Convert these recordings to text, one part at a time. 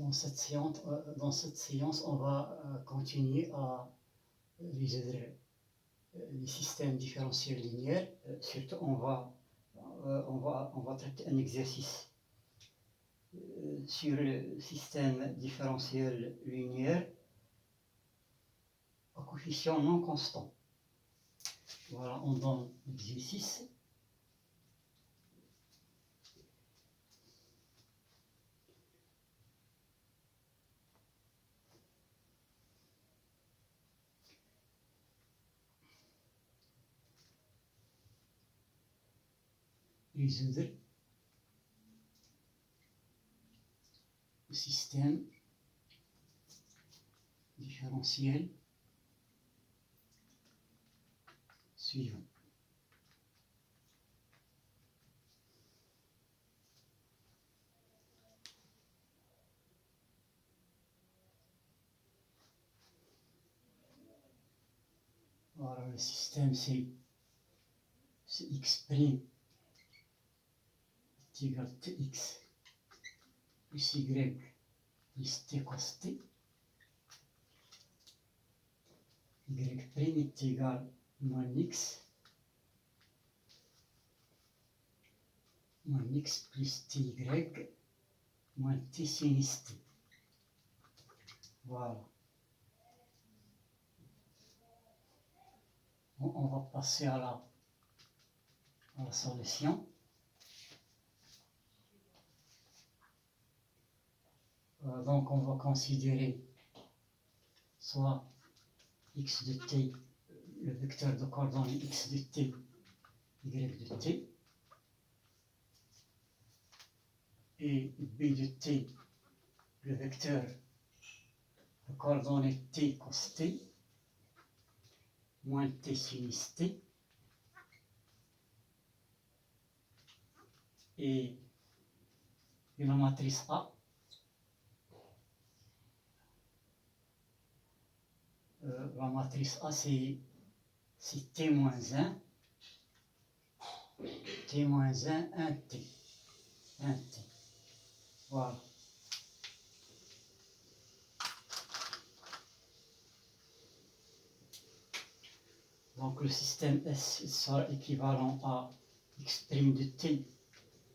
Dans cette séance, on va continuer à résoudre les systèmes différentiels linéaires. Surtout, on va traiter un exercice sur le système différentiel linéaire à coefficient non constant. Voilà, on donne l'exercice. Résoudre le système différentiel suivant. Voilà, le système c'est x' est égal à tx plus y plus t cos t. Y' est égal à moins x plus ty moins t sinus t. Voilà. On va passer à la solution. Donc on va considérer soit x de t, le vecteur de coordonnées x de t, y de t, et b de t, le vecteur de coordonnées t cos t, moins t sinus t, et la matrice A. La matrice A c'est t moins 1, t moins 1, 1t. Voilà. Donc le système S sera équivalent à x' de t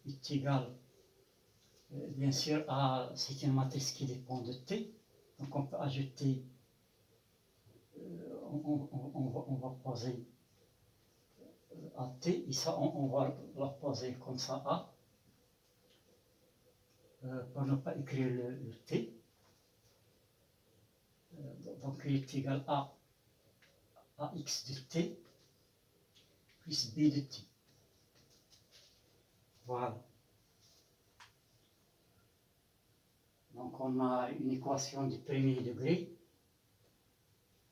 est égal, bien sûr, c'est une matrice qui dépend de t. Donc on peut ajouter, on va poser à t, et ça on va la poser comme ça A, pour ne pas écrire le t. Donc il est égal à x de t plus b de t. Voilà. Donc on a une équation du premier degré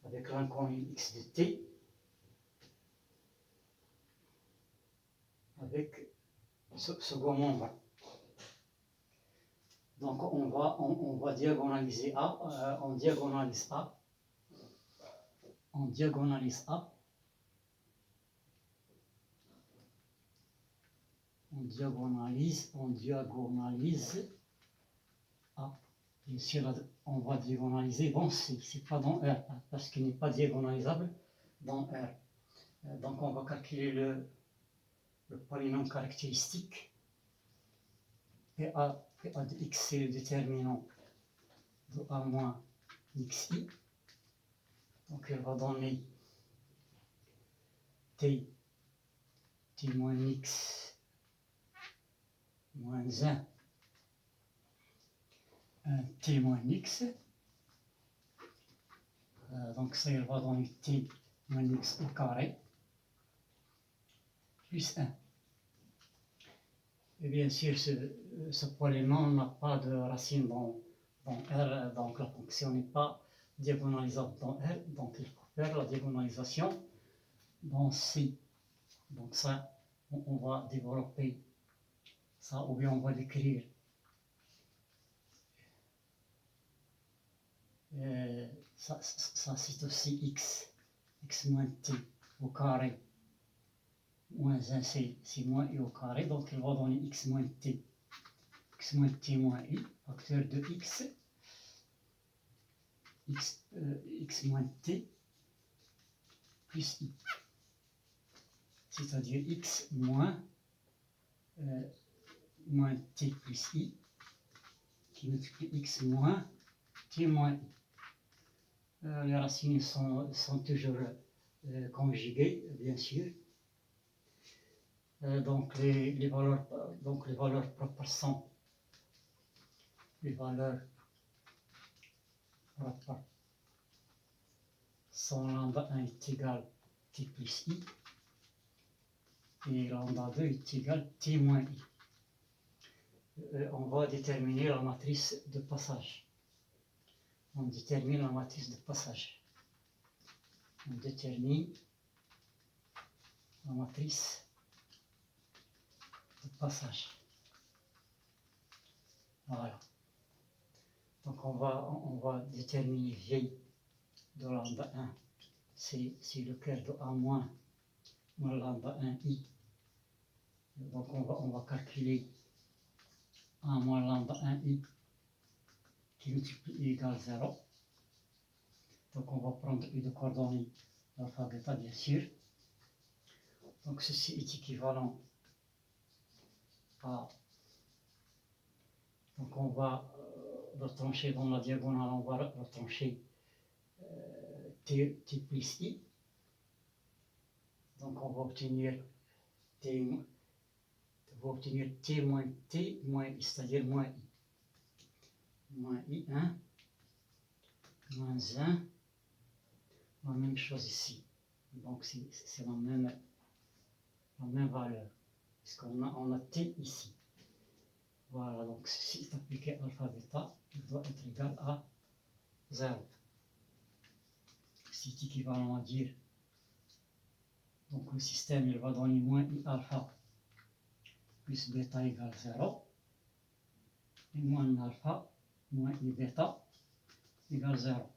avec l'inconnu x de t avec ce second membre. Donc on va diagonaliser A, on diagonalise A, on diagonalise A, on diagonalise A. Bien sûr, on va diagonaliser dans C, c'est pas dans R, parce qu'il n'est pas diagonalisable dans R. Donc on va calculer le polynôme caractéristique. PA de x, c'est le déterminant de A moins xi. Donc elle va donner t moins x moins 1 t moins x. Donc ça, elle va donner t moins x au carré plus 1. Et bien sûr, ce polynôme n'a pas de racine dans R, donc la fonction n'est pas diagonalisable dans R, donc il faut faire la diagonalisation dans C. Donc ça, on va développer ça, ou bien on va l'écrire. Ça c'est aussi x moins t au carré. Moins 1, c'est moins i au carré, donc il va donner x moins t moins i, facteur de x, x moins t plus i. C'est-à-dire x moins t plus i qui multiplie x moins t moins i. Les racines sont toujours conjuguées, bien sûr. Donc les valeurs propres sont lambda 1 est égal t plus i et lambda 2 est égal t moins i. On va déterminer la matrice de passage. On détermine la matrice de passage. On détermine la matrice de passage. Voilà. Donc on va déterminer V de lambda 1. C'est le cœur de A moins lambda 1i. Donc on va calculer A moins lambda 1i qui multiplie i égale 0. Donc on va prendre i de coordonnées alpha bêta bien sûr. Donc ceci est équivalent à... Donc on va retrancher dans la diagonale, on va retrancher t plus i. Donc on va obtenir t moins t moins i, c'est-à-dire moins i. Moins i1, moins 1, la même chose ici. Donc c'est la même valeur, puisqu'on a t ici. Voilà, donc ceci est appliqué alpha bêta, il doit être égal à 0. C'est équivalent à dire, donc le système il va donner moins i alpha plus bêta égale 0, et moins alpha moins i bêta égale 0.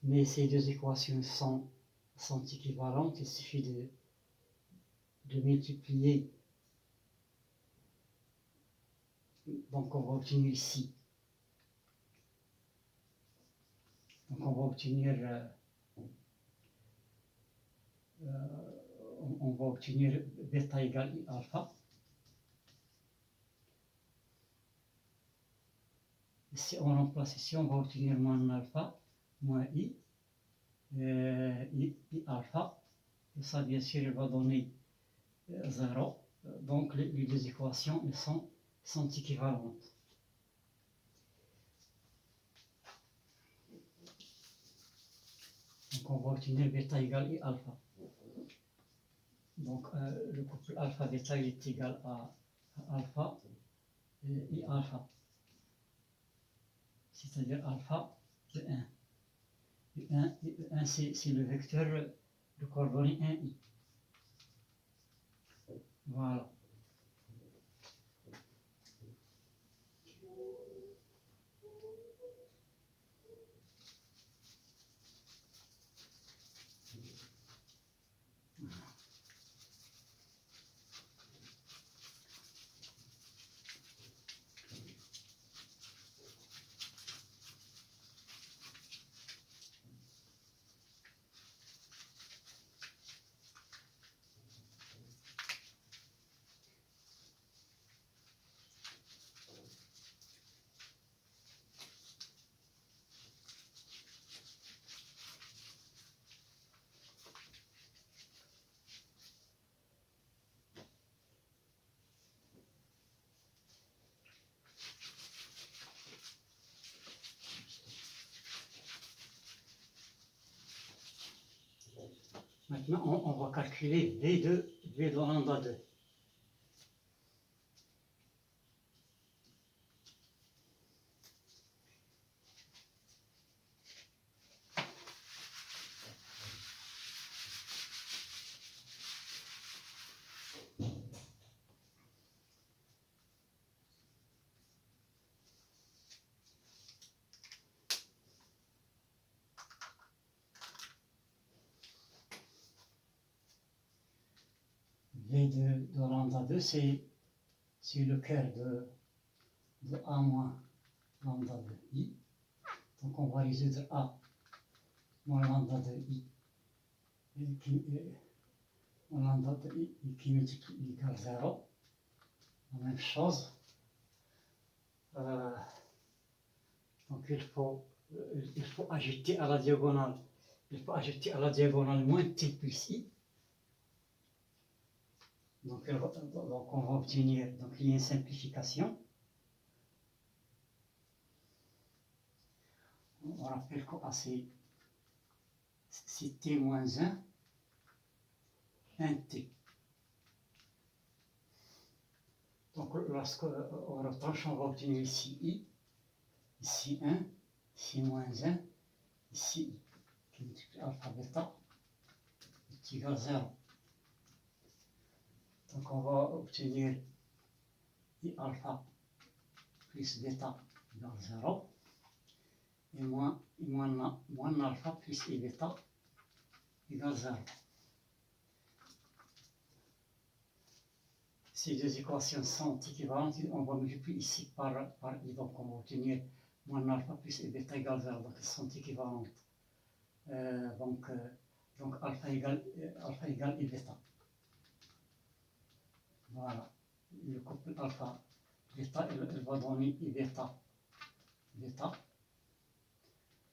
Mais ces deux équations sont équivalentes, il suffit de multiplier. Donc on va obtenir ici. Donc on va obtenir bêta égale i alpha. Si on remplace ici, on va obtenir moins alpha, moins i alpha. Et ça, bien sûr, il va donner 0. Donc les deux équations sont équivalentes. Donc on va obtenir bêta égale i alpha. Donc le couple alpha bêta est égal à alpha et i alpha. C'est-à-dire alpha de 1. Et 1 c'est le vecteur de coordonnées 1i. Voilà. Maintenant, on va calculer V de lambda 2. V de lambda 2, c'est le cœur de A moins lambda 2i. on va résoudre A moins lambda de I, moins lambda de I qui multiplie I égale 0. La même chose. Donc il faut ajouter à la diagonale. Il faut ajouter à la diagonale moins t plus I. Donc on va obtenir, donc il y a une simplification. On rappelle que c'est t moins 1, 1t. Donc lorsqu'on retranche, on va obtenir ici I, ici 1, ici moins 1, ici I, qui multiplie alpha bêta, est égal à 0. Donc on va obtenir I alpha plus bêta égale 0, et moins alpha plus I bêta égale 0. Ces deux équations sont équivalentes, on va multiplier ici par I, donc on va obtenir moins alpha plus I bêta égale 0, donc elles sont équivalentes. Donc alpha égale I bêta. Voilà, le couple alpha bêta, elle va donner I bêta.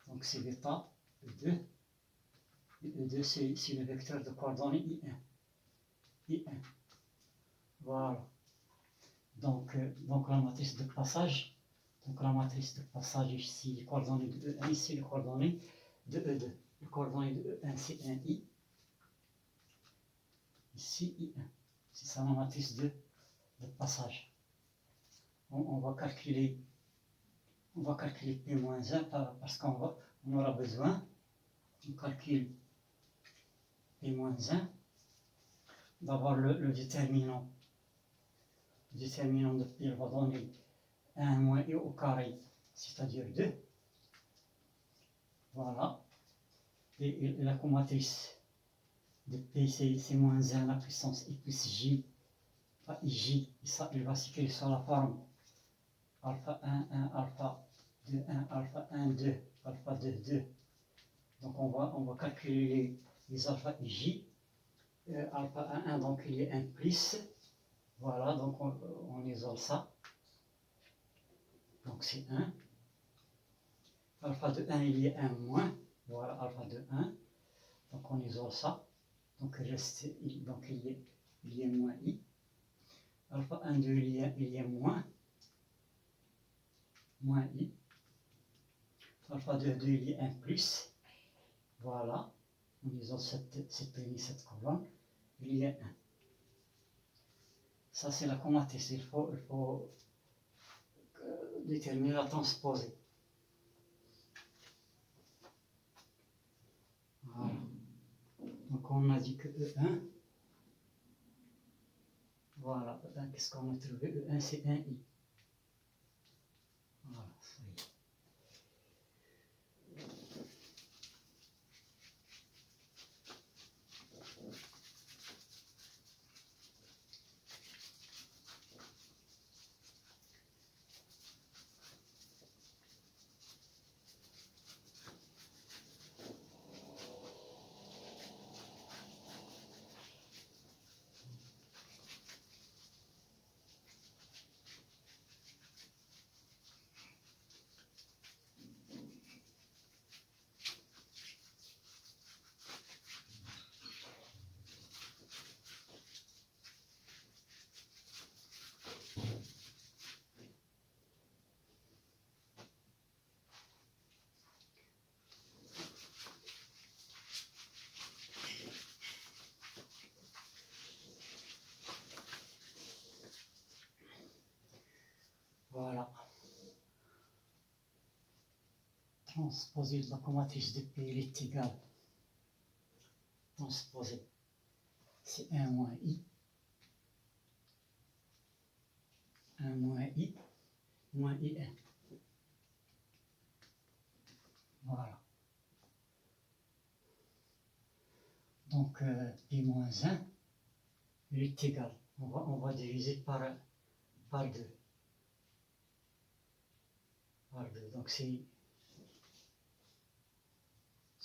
Donc c'est bêta E2. Et E2 c'est le vecteur de coordonnées I1. Voilà. Donc la matrice de passage. Donc la matrice de passage ici, les coordonnées de E1, ici les coordonnées de E2. Les coordonnées de E1 c'est 1I. Ici I1. C'est ça la matrice de passage. On va calculer P-1 parce qu'on aura besoin. On calcule P-1 d'avoir le déterminant. Le déterminant de P va donner 1 moins I au carré, c'est-à-dire 2. Voilà. Et la comatrice de P, c'est moins 1 la puissance I plus J, pas IJ. Et ça, il va s'écrire sur la forme alpha 1, 1, alpha 2, 1, alpha 1, 2, alpha 2, 2. Donc on va calculer les alpha IJ. Alpha 1, 1, donc il y a 1 plus. Voilà, donc on isole ça. Donc c'est 1. Alpha de 1, il y a 1 moins. Voilà, alpha de 1. Donc on isole ça. Donc il y a moins I. Alpha 1, 2, il y a moins I. Alpha 2, 2, il y a 1 plus. Voilà. On isole cette ligne, cette colonne. Il y a 1. Ça c'est la comatrice. Il faut déterminer la transposée. Voilà. Donc on a dit que E1, voilà, E1, qu'est-ce qu'on a trouvé? E1 c'est 1I. Voilà, ça y est. Voilà. Transposer de la comatrice de P, il est égal. Transposer, c'est 1 moins I. 1 moins I, moins I1. Voilà. Donc P moins 1, il est égal. On va diviser par 2. Par 2. Donc c'est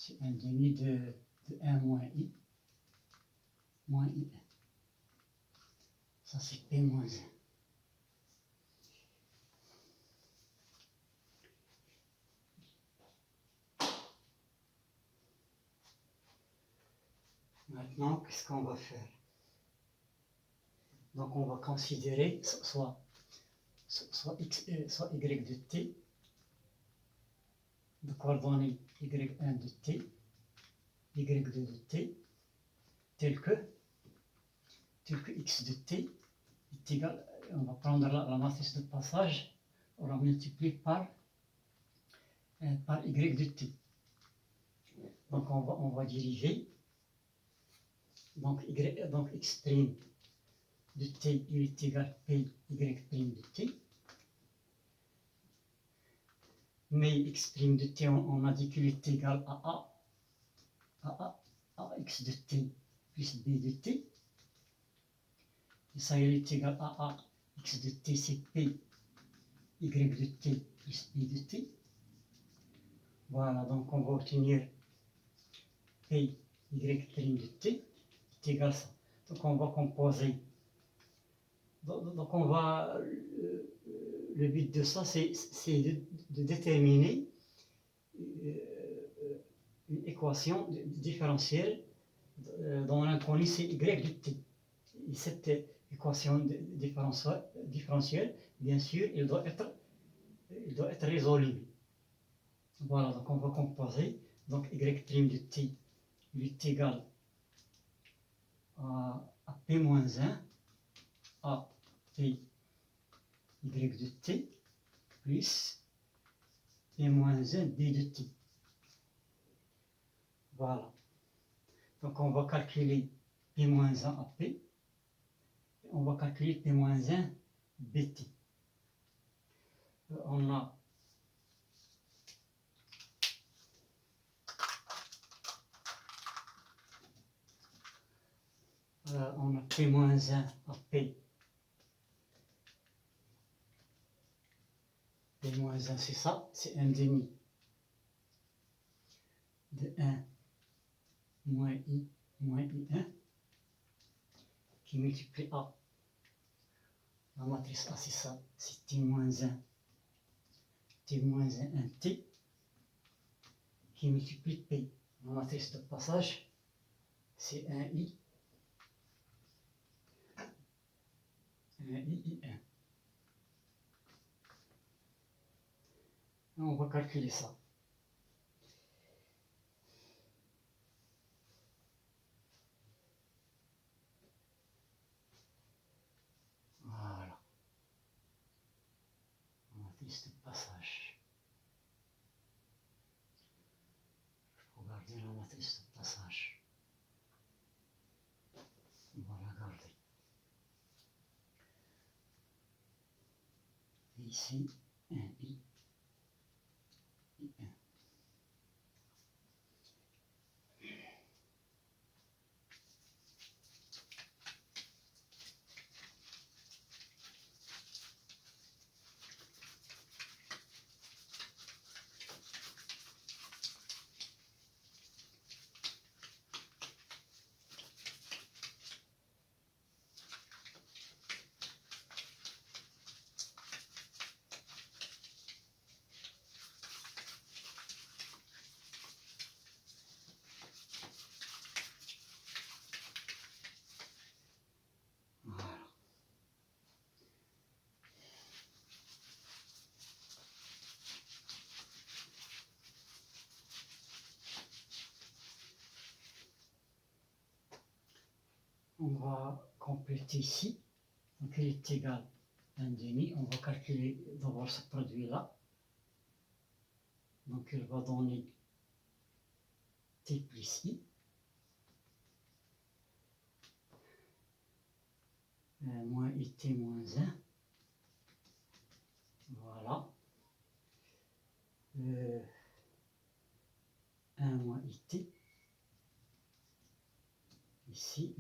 c'est un demi de 1 moins I moins I1. Ça, c'est P moins 1. Maintenant, qu'est-ce qu'on va faire? Donc, on va considérer soit x, soit y de t, de coordonnées y1 de t, y2 de t, tel que x de t est égal, on va prendre la matrice de passage, on la multiplie par y de t. Donc, on va dériver. Donc, x' de t, il est égal p y' de t. Mais x' de t, on a dit qu'il est égal à x de t plus b de t. Et ça, il est égal à x de t, c'est p y de t plus b de t. Voilà, donc on va obtenir p y' de t est égal à ça. Donc on va composer. Donc on va, le but de ça, c'est de déterminer une équation différentielle dont l'inconnu c'est y de t. Et cette équation différentielle, bien sûr, il doit être résolue. Voilà, donc on va composer. Donc y' de t, il est égal à p-1 à p y de t plus p-1 b de t. Voilà. Donc on va calculer p-1 à p. On va calculer p-1 bt. On a p-1 à p. P-1, c'est ça, c'est un demi de 1 moins I moins I1 qui multiplie A. La matrice A, c'est ça, c'est T-1, T-1 T qui multiplie P. La matrice de passage, c'est 1I, 1I, I1. On va calculer ça. Voilà. Matrice de passage. Je peux garder la matrice de passage. On va la garder. Et ici, 1I, I1. Voilà. On va compléter ici. Donc il est égal à 1 demi. On va calculer d'abord ce produit-là. Donc il va donner t plus i. Moins it moins 1. Voilà. 1 moins it. Ici,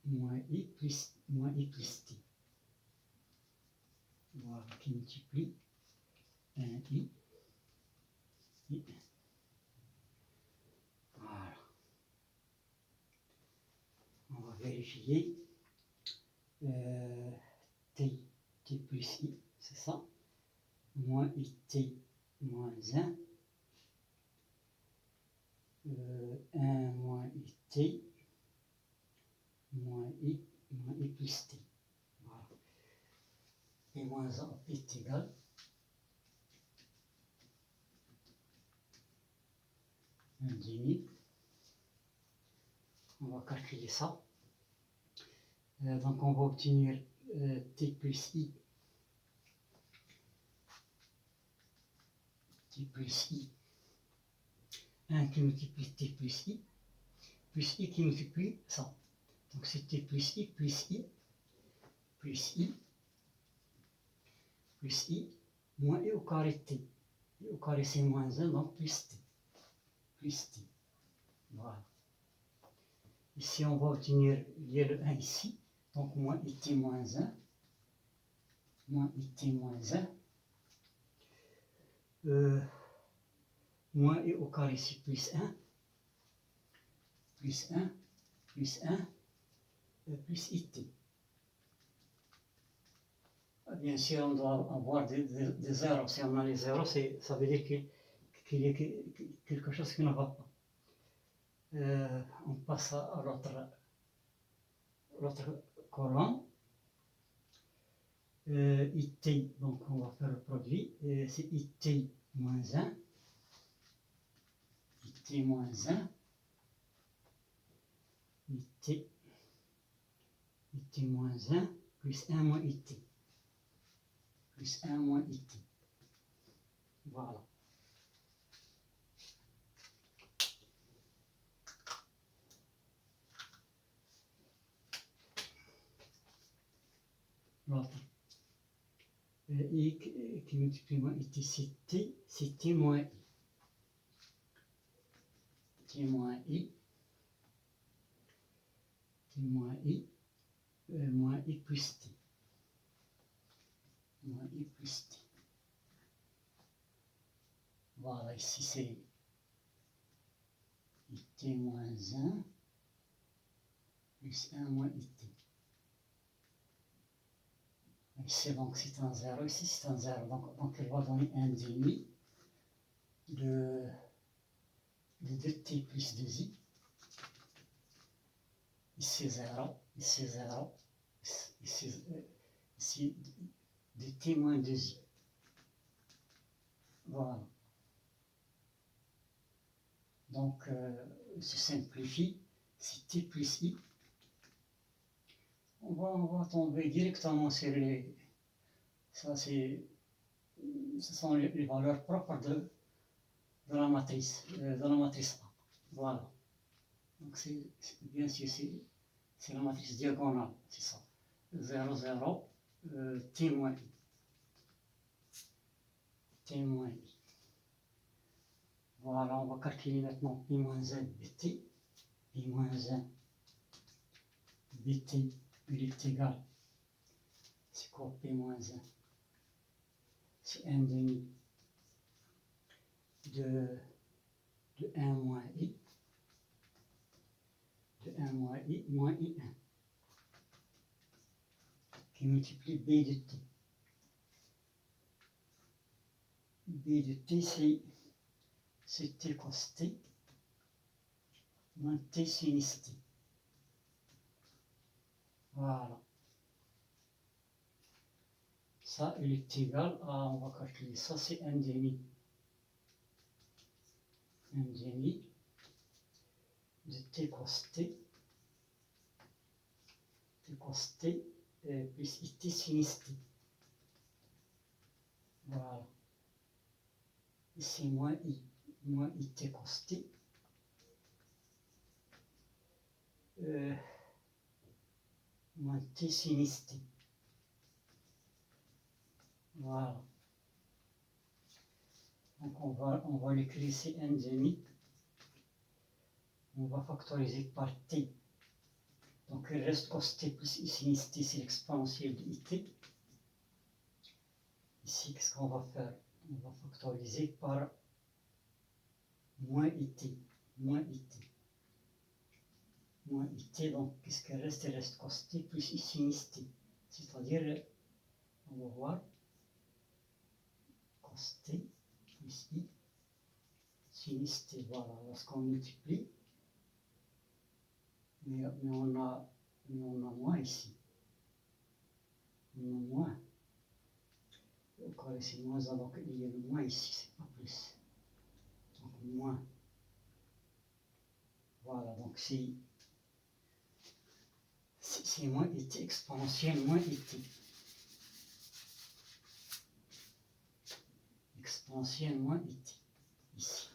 moins i plus t. Voilà, qui multiplie 1 i, i1. simplifier. T plus I, c'est ça, moins IT moins 1, 1 moins IT moins I plus T. Voilà. Et moins 1 est égal à 1 demi. On va calculer ça. Donc on va obtenir T plus I plus I, 1 qui multiplie T plus I qui multiplie ça. Donc c'est T plus I plus I plus I plus I moins I au carré T. I au carré c'est moins 1, donc plus T. Plus T. Voilà. Ici on va obtenir, il y a le 1 ici, donc moins IT moins 1, moins IT moins 1. Moins I au carré c'est plus 1, plus 1, plus 1, plus IT. Bien sûr, on doit avoir des zéros. Si on a les zéros, ça veut dire qu'il y a quelque chose qui ne va pas. On passe à l'autre colonne. IT, donc on va faire le produit. C'est IT moins 1. IT moins 1. IT moins 1 plus 1 moins IT. Plus 1 moins IT. Voilà. L'autre. I qui multiplie moins IT, c'est T moins I. T moins I. T moins I. Moins I plus T. Moins I plus T. Voilà, ici c'est IT moins 1 plus 1 moins IT. Ici donc c'est un 0, ici c'est un 0, donc elle va donner 1 demi de 2t plus 2i. Ici 0, ici 0, ici 2t moins 2i. Voilà. Donc, se simplifie, c'est t plus i. On va tomber directement sur les... Ça, ce sont les valeurs propres de la matrice A. Voilà. Donc, bien sûr, c'est la matrice diagonale, c'est ça. 0, 0, t moins i. T moins i. Voilà, on va calculer maintenant pi moins 1 bt. Pi moins 1 bt, il est égal. C'est quoi P moins 1? C'est 1 demi de 1 moins I. De 1 moins I moins I1. Qui multiplie B de T. B de T, c'est T cos T moins T sin T. Voilà. Ça, il est égal à, on va calculer ça, c'est 1 demi. 1 demi de T cos T. T cos T plus IT sin T. Voilà. Ici, moins IT cos T. Moins T sin T. Voilà. Donc on va l'écrire ici 1 demi. On va factoriser par T. Donc il reste cos T plus I sin T, c'est l'exponentielle de IT. Ici, qu'est-ce qu'on va faire? On va factoriser par moins IT. Moins IT. moins IT, donc qu'est-ce qui reste? Il reste cos t plus I sinus t. C'est-à-dire, on va voir, cos t plus I sinus t. Voilà, lorsqu'on multiplie, mais on a moins ici. On a moins. Encore ici, moins 1, donc il y a le moins ici, c'est pas plus. Donc moins. Voilà, donc c'est moins IT exponentielle moins IT. Exponentielle moins IT. Ici.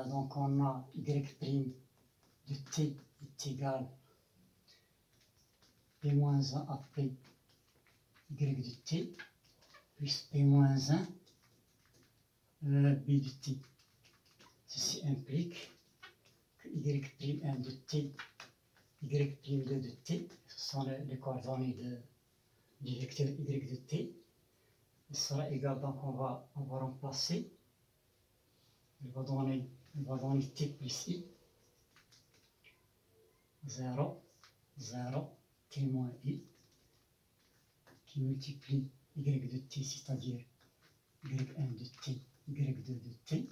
Donc on a y' de t est égal p-1 après y de t plus p-1 b de t. Ceci implique que y'1 de t, y'2 de t, ce sont les coordonnées du vecteur y de t, il sera égal, donc on va remplacer, il va donner t plus i, 0, 0, t moins i, qui multiplie y de t, c'est-à-dire y'1 de t, y'2 de t,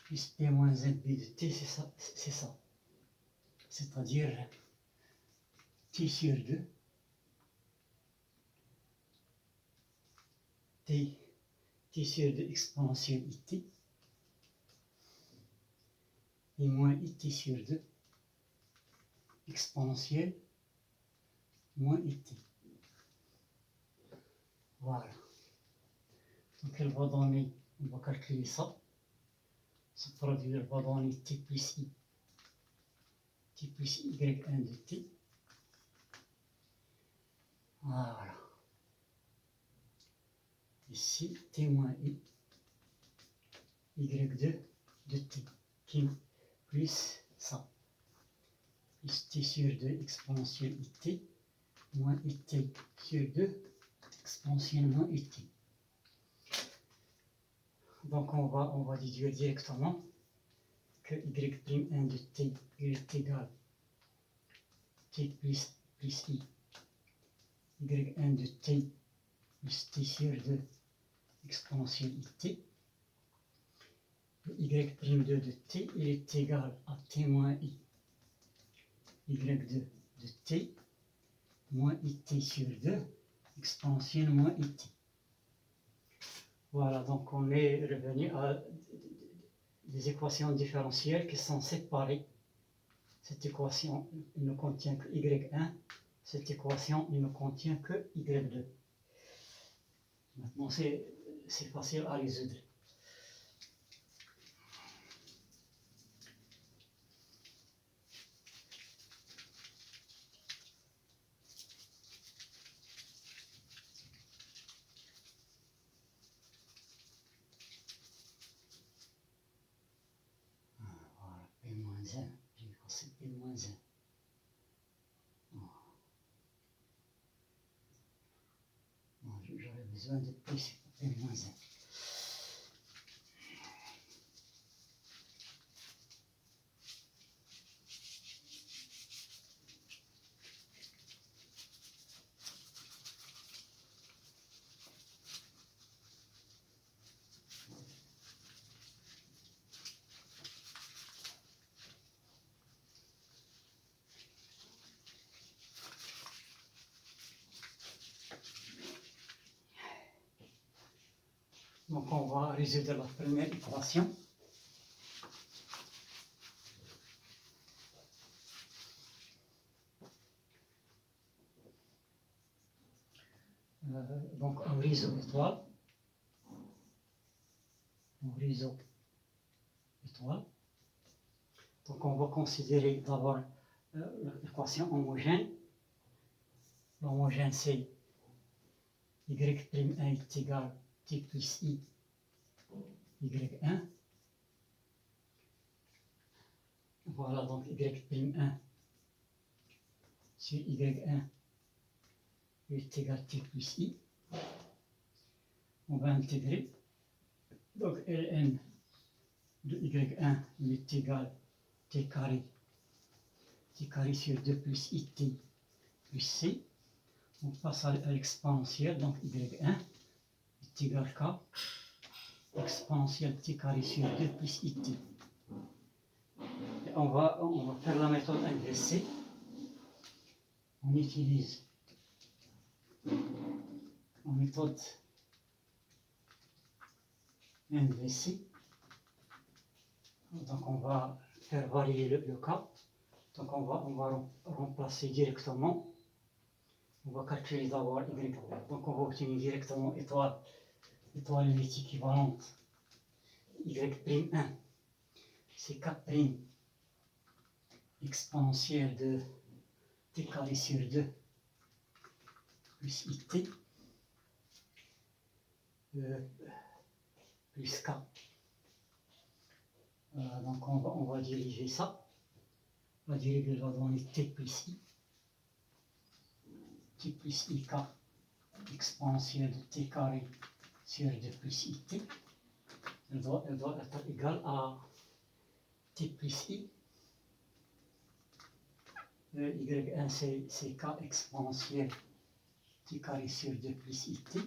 plus p moins 1 b de t, c'est ça. C'est-à-dire t sur 2, t sur 2 exponentielle it, et moins it sur 2 exponentielle moins it. Voilà. Donc elle va donner, on va calculer ça. Ce produit va donner t plus i, t plus y'1 de t. Voilà. Ici, t moins i, y'2 de t, qui plus ça. Plus t sur 2 exponentielle it, moins it sur 2 exponentiellement it. Donc on va déduire directement que y'1 de t est égal t plus i, y'1 de t plus t sur 2 exponentielle it, y'2 de t il est égal à t moins i, y'2 de t moins it sur 2 exponentielle moins it. Voilà, donc on est revenu à des équations différentielles qui sont séparées. Cette équation il ne contient que y'1, cette équation il ne contient que y'2. Maintenant c'est facile à résoudre. Voilà, P-1, j'ai cassé P-1. J'aurais besoin de plus P-1. Donc on va résoudre la première équation. Donc un réseau étoile. Un réseau étoile. Donc on va considérer d'abord l'équation homogène. L'homogène c'est y'1 est égal t plus i y1. Voilà donc y'1 sur y1 est égal t plus i. On va intégrer. Donc ln de y1 est égal t carré sur 2 plus it plus c. On passe à l'exponentielle, donc y1 est égal k exponentielle t carré sur 2 plus it. Et on va faire la méthode inversée. On utilise la méthode inversée. Donc on va faire varier le cas. Donc on va remplacer directement. On va calculer d'abord y. Donc on va obtenir directement étoile est équivalente. y'1, c'est k' exponentielle de t carré sur 2 plus it plus k. Donc on va diriger ça. La dérivée va donner t plus ik exponentielle de t carré sur 2 plus it. Elle doit être égale à t plus i. y1 c'est k exponentielle t carré sur 2 plus it